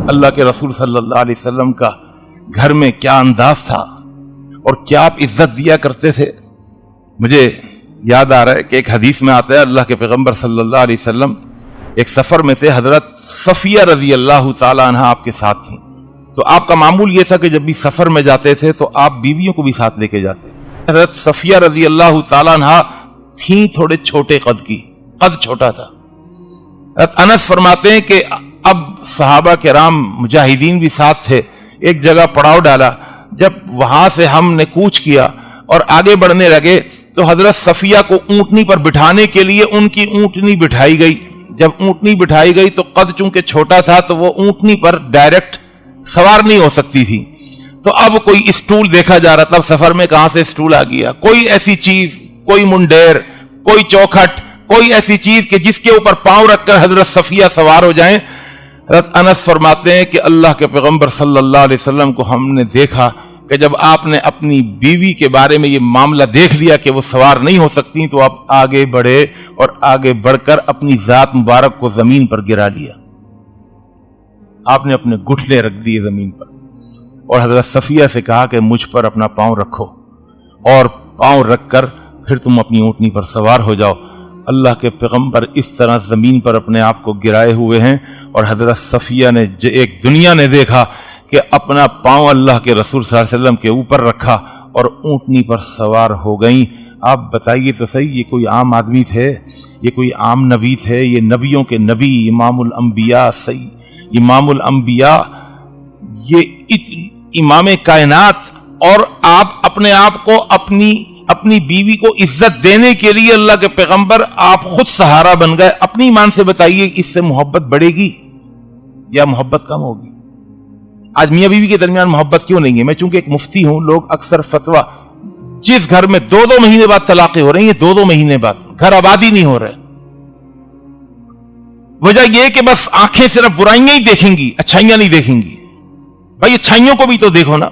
اللہ کے رسول صلی اللہ علیہ وسلم کا گھر میں کیا انداز تھا اور کیا آپ عزت دیا کرتے تھے. مجھے یاد آ رہا ہے کہ ایک حدیث میں آتا ہے اللہ کے پیغمبر صلی اللہ علیہ وسلم ایک سفر میں سے حضرت صفیہ رضی اللہ تعالی عنہ آپ کے ساتھ تھیں. تو آپ کا معمول یہ تھا کہ جب بھی سفر میں جاتے تھے تو آپ بیویوں کو بھی ساتھ لے کے جاتے. حضرت صفیہ رضی اللہ تعالی عنہ تھیں تھوڑے چھوٹے قد کی، قد چھوٹا تھا. حضرت انس فرماتے ہیں کہ اب صحابہ کرام مجاہدین بھی ساتھ تھے، ایک جگہ پڑاؤ ڈالا. جب وہاں سے ہم نے کوچ کیا اور آگے بڑھنے لگے تو حضرت صفیہ کو اونٹنی پر بٹھانے کے لیے ان کی اونٹنی بٹھائی گئی. جب اونٹنی بٹھائی گئی تو قد چونکہ چھوٹا تھا تو وہ اونٹنی پر ڈائریکٹ سوار نہیں ہو سکتی تھی. تو اب کوئی اسٹول دیکھا جا رہا تھا. اب سفر میں کہاں سے اسٹول آ گیا؟ کوئی ایسی چیز، کوئی منڈیر، کوئی چوکھٹ، کوئی ایسی چیز کہ جس کے اوپر پاؤں رکھ کر حضرت صفیہ سوار ہو جائیں. حضرت انس فرماتے ہیں کہ اللہ کے پیغمبر صلی اللہ علیہ وسلم کو ہم نے دیکھا کہ جب آپ نے اپنی بیوی کے بارے میں یہ معاملہ دیکھ لیا کہ وہ سوار نہیں ہو سکتی تو آپ آگے بڑھے اور آگے بڑھ کر اپنی ذات مبارک کو زمین پر گرا لیا. آپ نے اپنے گھٹنے رکھ دیے زمین پر اور حضرت صفیہ سے کہا کہ مجھ پر اپنا پاؤں رکھو اور پاؤں رکھ کر پھر تم اپنی اونٹنی پر سوار ہو جاؤ. اللہ کے پیغمبر اس طرح زمین پر اپنے آپ کو گرائے ہوئے ہیں اور حضرت صفیہ نے ایک دنیا نے دیکھا کہ اپنا پاؤں اللہ کے رسول صلی اللہ علیہ وسلم کے اوپر رکھا اور اونٹنی پر سوار ہو گئیں. آپ بتائیے تو صحیح، یہ کوئی عام آدمی تھے؟ یہ کوئی عام نبی تھے؟ یہ نبیوں کے نبی، امام الانبیاء، صحیح امام الانبیاء، یہ امام کائنات، اور آپ اپنے آپ کو اپنی بیوی کو عزت دینے کے لیے اللہ کے پیغمبر آپ خود سہارا بن گئے. اپنی ایمان سے بتائیے اس سے محبت بڑھے گی یا محبت کم ہوگی؟ آج میاں بیوی کے درمیان محبت کیوں نہیں ہے؟ میں چونکہ ایک مفتی ہوں، لوگ اکثر فتویٰ، جس گھر میں 2 مہینے بعد طلاقیں ہو رہی ہیں، 2 مہینے بعد گھر آبادی نہیں ہو رہے، وجہ یہ کہ بس آنکھیں صرف برائیاں ہی دیکھیں گی، اچھائیاں نہیں دیکھیں گی. بھائی اچھائیوں کو بھی تو دیکھو نا.